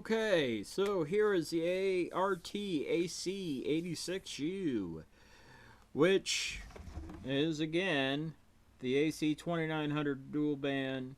Okay, so here is the RT-AC86U, which is again the AC2900 dual band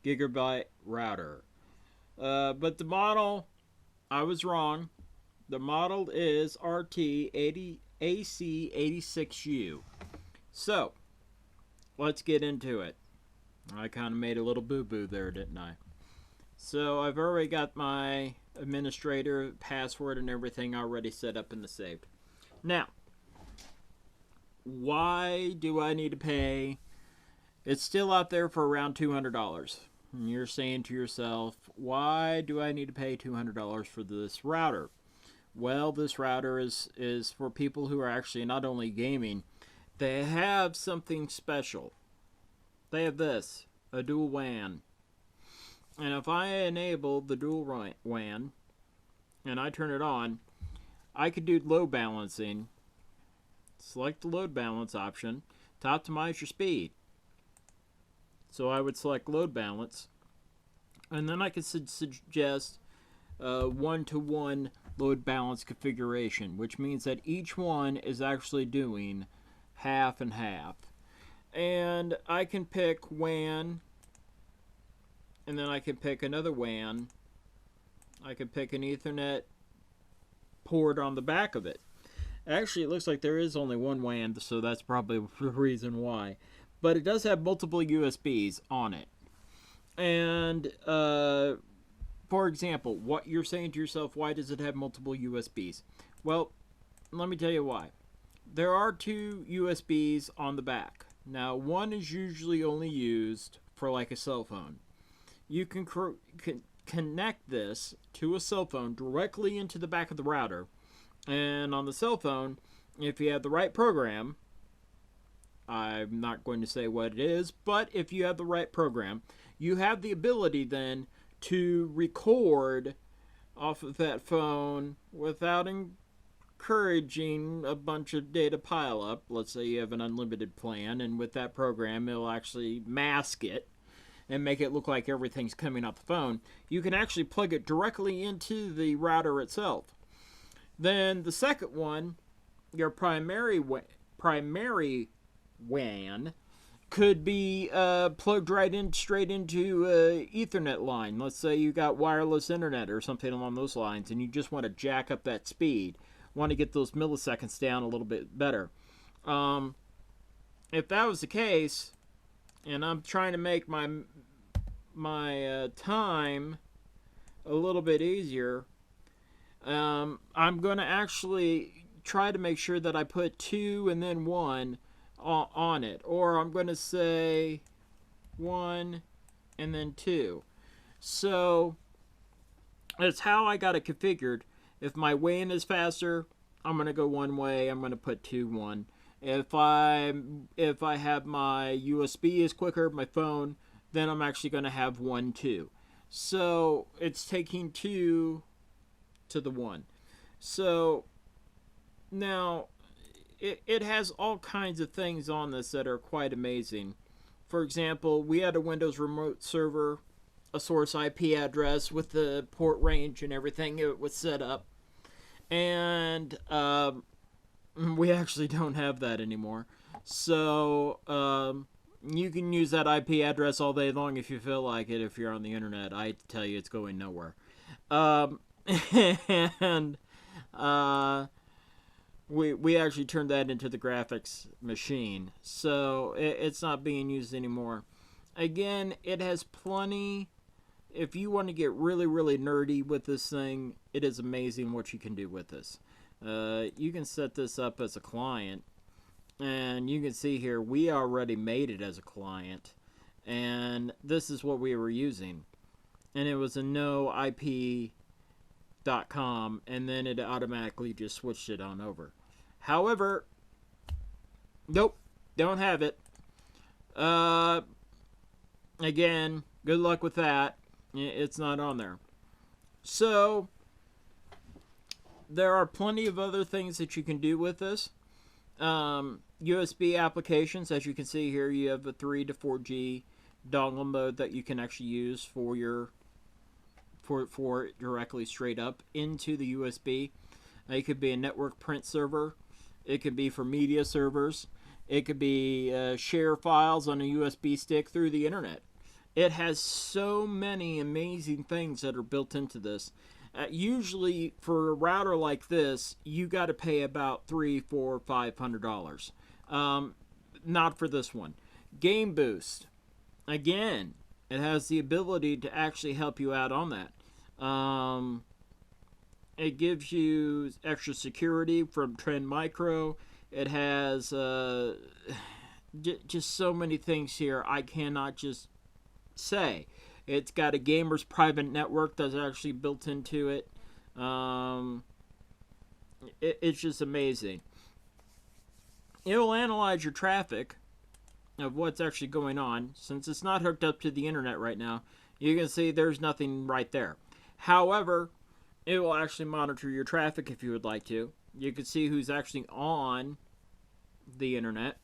gigabyte router. But the model, I was wrong. The model is RT-AC86U. So, let's get into it. I kind of made a little boo-boo there, didn't I? So I've already got my administrator password and everything already set up in the saved. Now, why do I need to pay? It's still out there for around $200. And you're saying to yourself, why do I need to pay $200 for this router? Well, this router is for people who are actually not only gaming, they have something special. They have this, a dual WAN. And if I enable the dual WAN and I turn it on, I could do load balancing. Select the load balance option to optimize your speed. So I would select load balance, and then I could suggest one-to-one load balance configuration, which means that each one is actually doing half and half. And I can pick WAN, and then I can pick another WAN. I can pick an Ethernet port on the back of it. Actually, it looks like there is only one WAN, so that's probably the reason why. But it does have multiple USBs on it. And, for example, what you're saying to yourself, why does it have multiple USBs? Well, let me tell you why. There are two USBs on the back. Now, one is usually only used for like a cell phone. You can connect this to a cell phone directly into the back of the router. And on the cell phone, if you have the right program, I'm not going to say what it is, but if you have the right program, you have the ability then to record off of that phone without encouraging a bunch of data pileup. Let's say you have an unlimited plan, and with that program, it'll actually mask it and make it look like everything's coming off the phone. You can actually plug it directly into the router itself. Then the second one, your primary WAN, could be plugged straight into an Ethernet line. Let's say you got wireless internet or something along those lines, and you just want to jack up that speed, want to get those milliseconds down a little bit better. If that was the case, and I'm trying to make my time a little bit easier, I'm going to actually try to make sure that I put 2 and then 1 on it. Or I'm going to say 1 and then 2. So that's how I got it configured. If my WAN is faster, I'm going to go one way. I'm going to put 2, 1. If I have my USB is quicker, my phone, then I'm actually going to have 1, 2. So it's taking 2 to the 1. So now it has all kinds of things on this that are quite amazing. For example, we had a Windows remote server, a source IP address with the port range and everything. It was set up. And we actually don't have that anymore. So you can use that IP address all day long if you feel like it. If you're on the internet, I tell you it's going nowhere. And we actually turned that into the graphics machine, so it's not being used anymore. Again, it has plenty. If you want to get really nerdy with this thing, it is amazing what you can do with this. You can set this up as a client, and you can see here we already made it as a client, and this is what we were using, and it was a no IP.com, and then it automatically just switched it on over. However, nope, don't have it. Again, good luck with that. It's not on there. So there are plenty of other things that you can do with this. USB applications, as you can see here, you have a 3 to 4G dongle mode that you can actually use for your for it directly straight up into the USB. It could be a network print server. It could be for media servers. It could be share files on a USB stick through the internet. It has so many amazing things that are built into this. Usually, for a router like this, you got to pay about $300, $400, $500. Not for this one. Game Boost. Again, it has the ability to actually help you out on that. It gives you extra security from Trend Micro. It has just so many things here I cannot just say. It's got a gamer's private network that's actually built into it. It's just amazing. It will analyze your traffic of what's actually going on. Since it's not hooked up to the internet right now, you can see there's nothing right there. However, it will actually monitor your traffic if you would like to. You can see who's actually on the internet.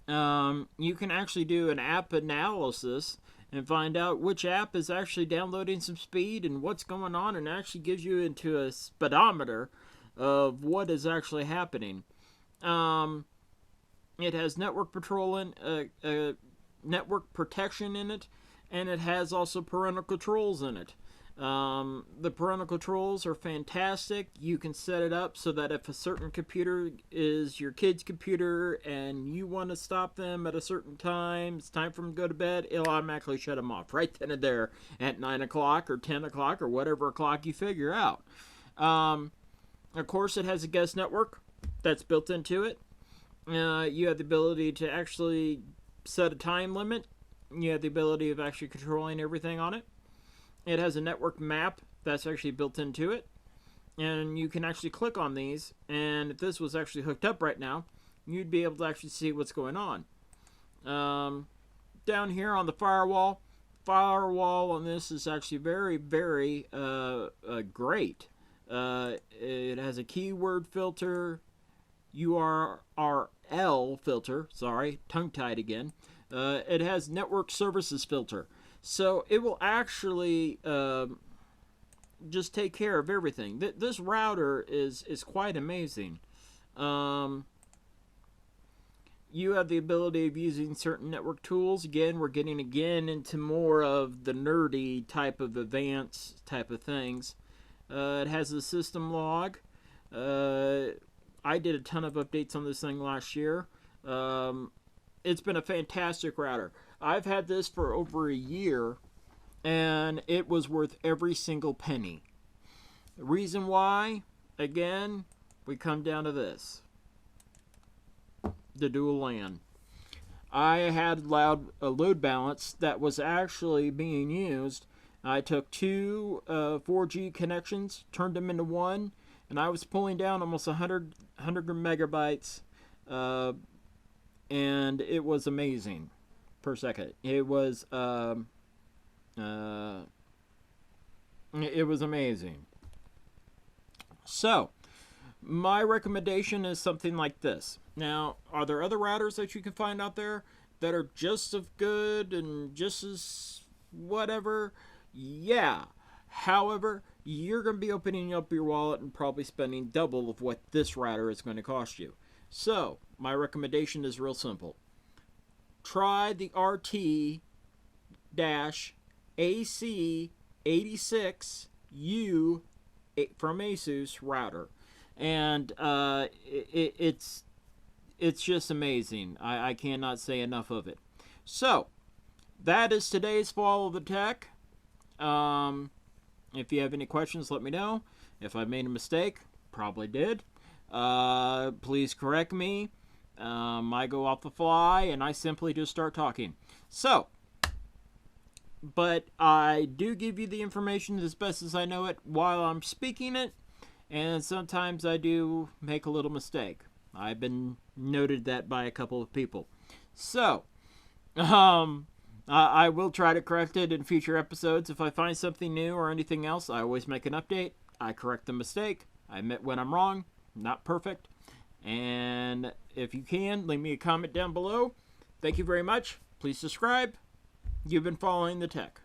You can actually do an app analysis and find out which app is actually downloading some speed and what's going on, and actually gives you into a speedometer of what is actually happening. It has network network protection in it, and it has also parental controls in it. The parental controls are fantastic. You can set it up so that if a certain computer is your kid's computer and you want to stop them at a certain time, it's time for them to go to bed, it'll automatically shut them off right then and there at 9 o'clock or 10 o'clock or whatever o'clock you figure out. Of course, it has a guest network that's built into it. You have the ability to actually set a time limit. You have the ability of actually controlling everything on it. It has a network map that's actually built into it. And you can actually click on these. And if this was actually hooked up right now, you'd be able to actually see what's going on. Down here on the firewall on this is actually very, very great. It has a keyword filter, URL filter, sorry, tongue-tied again. It has network services filter. So it will actually just take care of everything. This router is quite amazing. You have the ability of using certain network tools. Again, we're getting into more of the nerdy type of advanced type of things. It has a system log. I did a ton of updates on this thing last year. It's been a fantastic router. I've had this for over a year, and it was worth every single penny. The reason why, again, we come down to this. The dual LAN. I had a load balance that was actually being used. I took two 4G connections, turned them into one, and I was pulling down almost 100 megabytes, and it was amazing per second. It was amazing. So, my recommendation is something like this. Now, are there other routers that you can find out there that are just as good and just as whatever? Yeah. However, you're going to be opening up your wallet and probably spending double of what this router is going to cost you. So, my recommendation is real simple. Try the RT-AC86U from Asus router. And it's just amazing. I cannot say enough of it. So, that is today's Follow the Tech. If you have any questions, let me know. If I made a mistake, probably did. Please correct me. I go off the fly and I simply just start talking. So, but I do give you the information as best as I know it while I'm speaking it, and sometimes I do make a little mistake. I've been noted that by a couple of people. So, I will try to correct it in future episodes. If I find something new or anything else, I always make an update. I correct the mistake. I admit when I'm wrong. Not perfect. And if you can, leave me a comment down below. Thank you very much. Please subscribe. You've been following the tech.